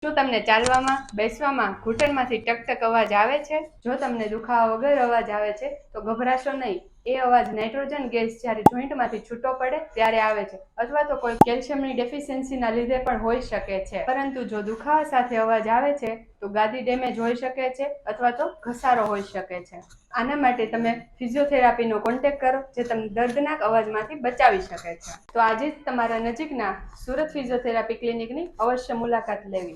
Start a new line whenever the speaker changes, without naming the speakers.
શું તમને ચાલવામાં, બેસવામાં ઘૂંટણમાંથી ટકટક અવાજ આવે છે? જો તમને દુખાવા વગર અવાજ આવે છે તો ગભરાશો નહીં. એ અવાજ નાઇટ્રોજન ગેસ જ્યારે જોઈન્ટમાંથી છૂટો પડે ત્યારે આવે છે, અથવા તો કોઈ કેલ્શિયમની ડેફિશિયન્સીના લીધે પણ હોઈ શકે છે. પરંતુ જો દુખાવા સાથે અવાજ આવે છે તો ગાદી ડેમેજ હોઈ શકે છે અથવા તો ઘસારો હોઈ શકે છે. આના માટે તમે ફિઝિયોથેરાપીનો કોન્ટેક્ટ કરો, જે તમને દર્દનાક અવાજમાંથી બચાવી શકે છે. તો આજે જ તમારા નજીકના સુરત ફિઝિયોથેરાપી ક્લિનિકની અવશ્ય મુલાકાત લેવી.